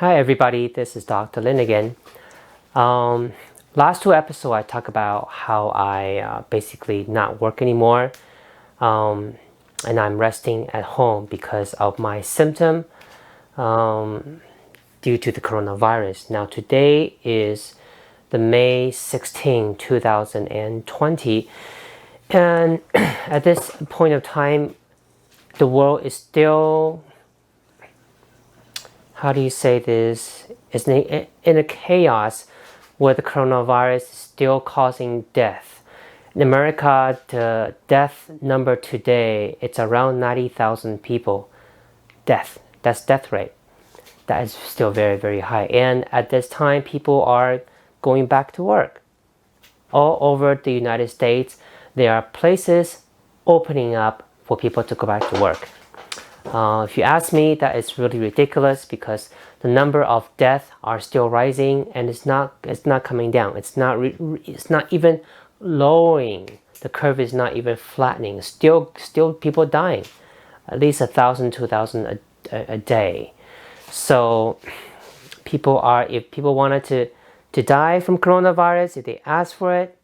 Hi everybody, this is Dr. Lin again. Last two episodes I talked about how I basically not work anymore and I'm resting at home because of my symptom due to the coronavirus. Now today is the May 16, 2020, and at this point of time the world is still, how do you say this, is in a chaos where the coronavirus is still causing death. In America, the death number today, it's around 90,000 people. That's death rate. That is still very, very high. And at this time, people are going back to work. All over the United States, there are places opening up for people to go back to work. If you ask me, that is really ridiculous because the number of deaths are still rising and it's not coming down. It's not even lowering. The curve is not even flattening. Still people dying, at least 1,000, 2,000 a day. So if people wanted to die from coronavirus, if they ask for it,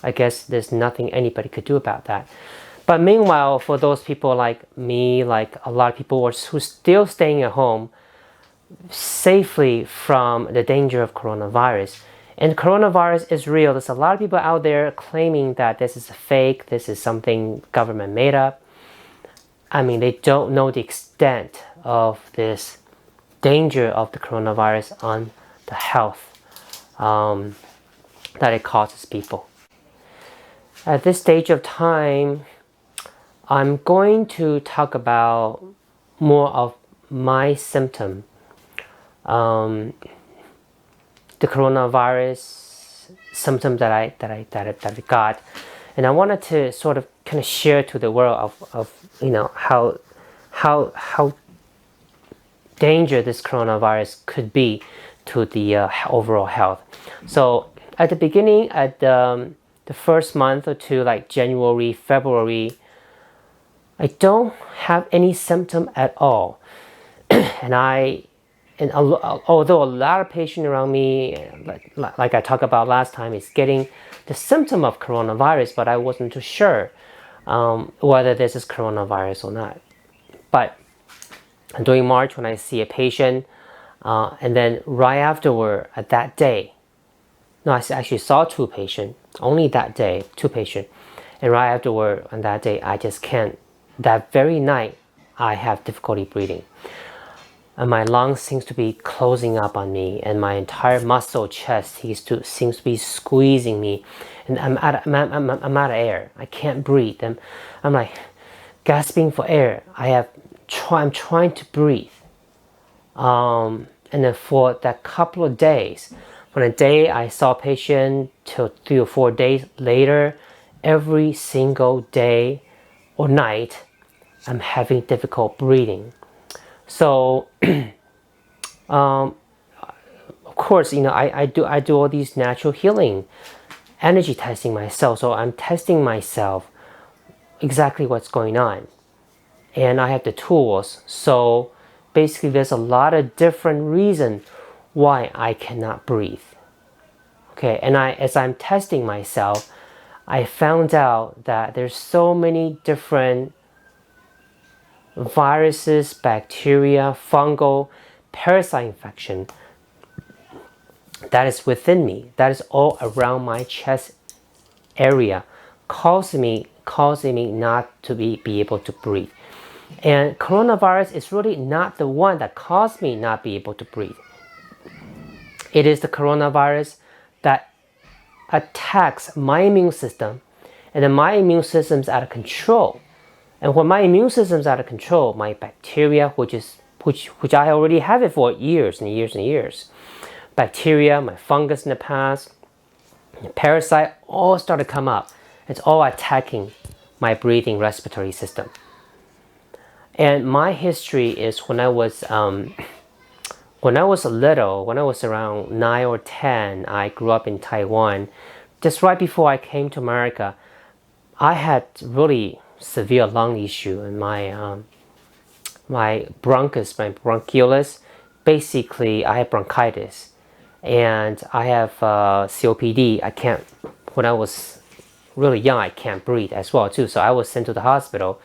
I guess there's nothing anybody could do about that. But meanwhile, for those people like me, like a lot of people who are still staying at home safely from the danger of coronavirus, and coronavirus is real. There's a lot of people out there claiming that this is a fake, this is something government made up. I mean, they don't know the extent of this danger of the coronavirus on the health that it causes people. At this stage of time, I'm going to talk about more of my symptom, the coronavirus symptom that I got, and I wanted to sort of kind of share to the world of how dangerous this coronavirus could be to the overall health. So at the beginning, at the first month or two, like January, February, I don't have any symptom at all. Although a lot of patients around me, like I talked about last time, is getting the symptom of coronavirus, but I wasn't too sure whether this is coronavirus or not. But during March, when I see a patient, and then right afterward, at that day, no, I actually saw two patients, only that day, two patients. And right afterward, on that day, I just can't. That very night, I have difficulty breathing. And my lungs seems to be closing up on me, and my entire muscle chest seems to be squeezing me, and I'm out of air. I can't breathe. And I'm like gasping for air. I'm trying to breathe. And then for that couple of days, from the day I saw a patient till 3 or 4 days later, every single day or night, I'm having difficult breathing. So, of course, I do all these natural healing, energy testing myself. So I'm testing myself exactly what's going on, and I have the tools. So basically, there's a lot of different reasons why I cannot breathe. Okay, and as I'm testing myself, I found out that there's so many different viruses, bacteria, fungal, parasite infection that is within me, that is all around my chest area, causing me not to be able to breathe. And coronavirus is really not the one that caused me not be able to breathe. It is the coronavirus that attacks my immune system, and then my immune system is out of control. And when my immune system is out of control, my bacteria, which I already have it for years and years and years, bacteria, my fungus in the past, the parasite, all start to come up. It's all attacking my breathing respiratory system. And my history is when I was little, when I was around 9 or 10, I grew up in Taiwan. Just right before I came to America, I had really severe lung issue, and my my bronchus, my bronchioles. Basically, I have bronchitis, and I have COPD. When I was really young, I can't breathe as well too. So I was sent to the hospital.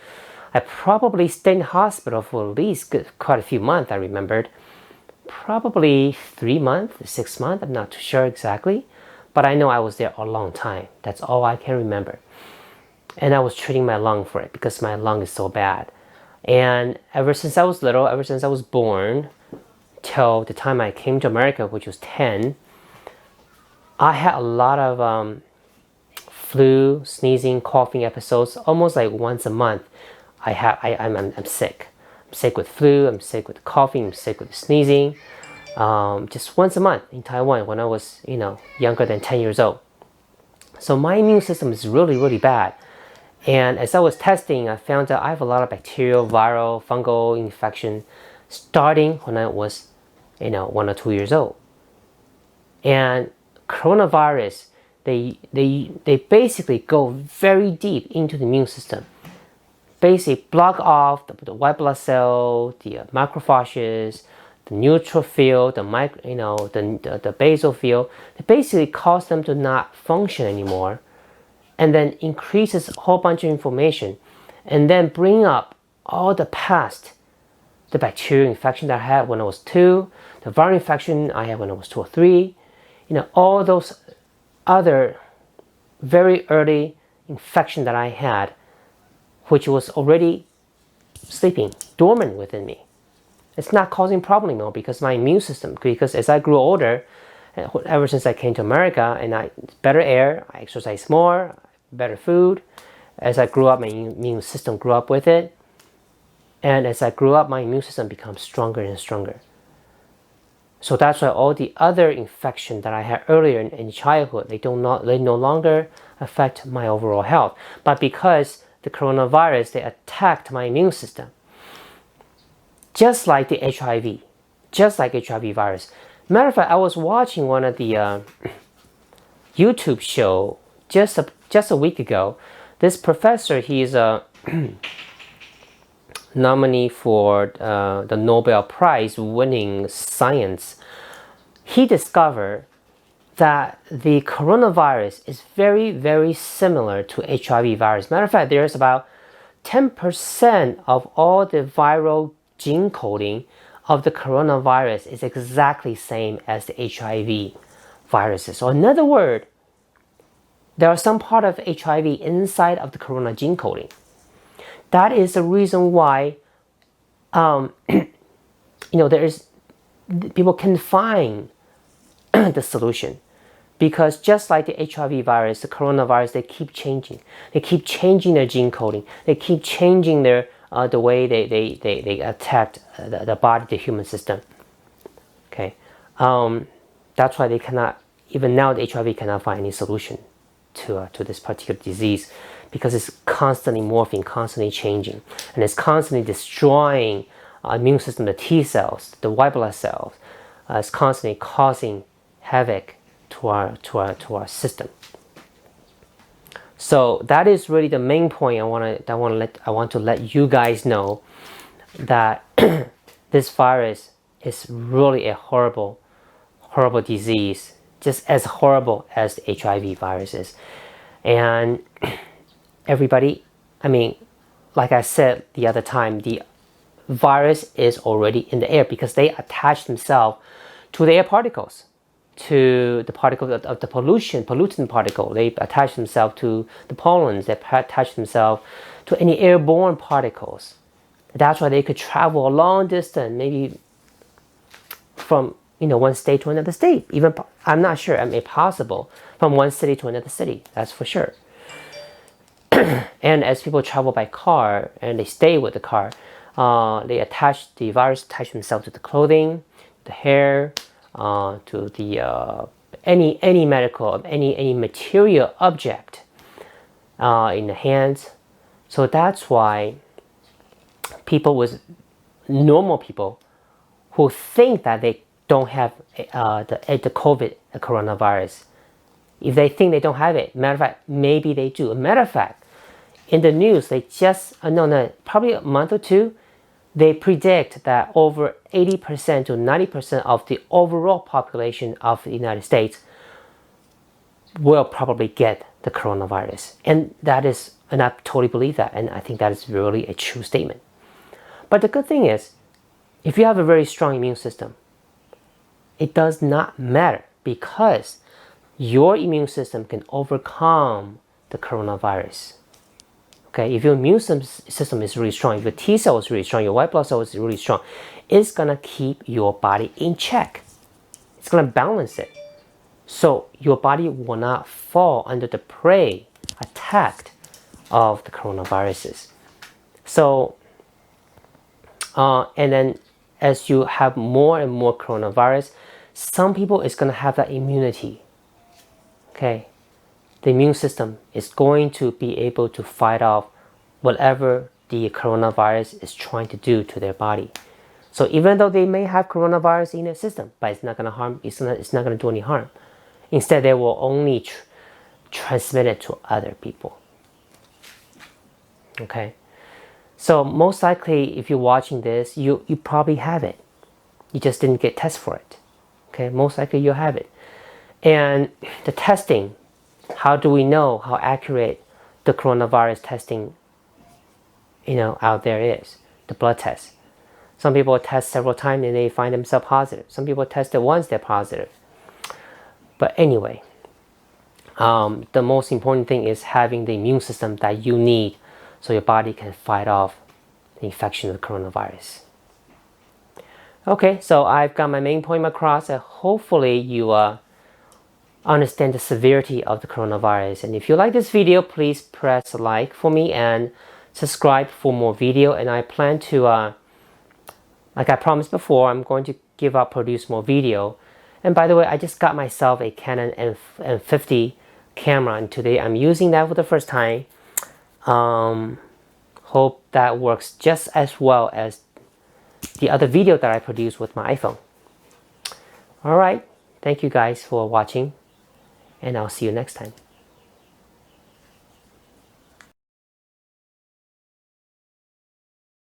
I probably stayed in the hospital for at least quite a few months. I remembered, probably 3 months, 6 months. I'm not too sure exactly, but I know I was there a long time. That's all I can remember. And I was treating my lung for it because my lung is so bad. And ever since I was little, ever since I was born, till the time I came to America, which was 10, I had a lot of flu, sneezing, coughing episodes, almost like once a month. I'm sick. I'm sick with flu, I'm sick with coughing, I'm sick with sneezing. Just once a month in Taiwan when I was, younger than 10 years old. So my immune system is really, really bad. And as I was testing, I found out I have a lot of bacterial, viral, fungal infection starting when I was, 1 or 2 years old. And coronavirus, they basically go very deep into the immune system. Basically block off the white blood cell, the macrophages, the neutrophil, the basophil. They basically cause them to not function anymore, and then increases a whole bunch of inflammation, and then bring up all the past, the bacterial infection that I had when I was 2, the viral infection I had when I was 2 or 3, all those other very early infection that I had, which was already sleeping, dormant within me. It's not causing problem anymore because my immune system, because as I grew older, ever since I came to America, and better air, I exercise more, better food. As I grew up, my immune system grew up with it. And as I grew up, my immune system becomes stronger and stronger. So that's why all the other infection that I had earlier in childhood, they no longer affect my overall health. But because the coronavirus, they attacked my immune system, just like the HIV, just like HIV virus. Matter of fact, I was watching one of the YouTube show just a week ago. This professor, he's a nominee for the Nobel Prize winning science. He discovered that the coronavirus is very, very similar to HIV virus. Matter of fact, there's about 10% of all the viral gene coding of the coronavirus is exactly same as the HIV viruses. So in other words, there are some part of HIV inside of the corona gene coding. That is the reason why, people can find the solution. Because just like the HIV virus, the coronavirus, they keep changing. They keep changing their gene coding. They keep changing their the way they attack the body, the human system. Okay, that's why they cannot, even now the HIV cannot find any solution to this particular disease, because it's constantly morphing, constantly changing, and it's constantly destroying immune system, the T cells, the white blood cells. It's constantly causing havoc to our system. So that is really the main point I want to let you guys know, that this virus is really a horrible disease, just as horrible as the HIV virus is. And everybody, like I said the other time, the virus is already in the air because they attach themselves to the air particles, to the particles of the pollutant particle. They attach themselves to the pollens. They attach themselves to any airborne particles. That's why they could travel a long distance, maybe from one state to another state. Even, I'm not sure, possible from one city to another city. That's for sure. And as people travel by car and they stay with the car, the virus attach themselves to the clothing, the hair, to the any medical, any material object in the hands. So that's why normal people who think that they don't have the COVID coronavirus, if they think they don't have it, matter of fact, maybe they do. Matter of fact, in the news, they just probably a month or two, they predict that over 80% to 90% of the overall population of the United States will probably get the coronavirus. And I totally believe that, and I think that is really a true statement. But the good thing is, if you have a very strong immune system, it does not matter, because your immune system can overcome the coronavirus. Okay, if your immune system is really strong, if your T cell is really strong, your white blood cell is really strong, it's gonna keep your body in check. It's gonna balance it. So your body will not fall under the prey, attack of the coronaviruses. So, and then as you have more and more coronavirus, some people is gonna have that immunity. Okay, the immune system is going to be able to fight off whatever the coronavirus is trying to do to their body. So even though they may have coronavirus in their system, but it's not going to harm, it's not going to do any harm. Instead, they will only transmit it to other people. Okay, so most likely, if you're watching this, you probably have it. You just didn't get tested for it. Okay, most likely you have it. And the testing, how do we know how accurate the coronavirus testing, out there is? The blood test. Some people test several times and they find themselves positive. Some people test it once, they're positive. But anyway, the most important thing is having the immune system that you need so your body can fight off the infection of the coronavirus. Okay, so I've got my main point across, and hopefully you understand the severity of the coronavirus. And if you like this video, please press like for me and subscribe for more video. And I plan to, like I promised before, I'm going to produce more video. And by the way, I just got myself a Canon M50 camera, and today I'm using that for the first time. Hope that works just as well as the other video that I produced with my iPhone. Alright, thank you guys for watching, and I'll see you next time.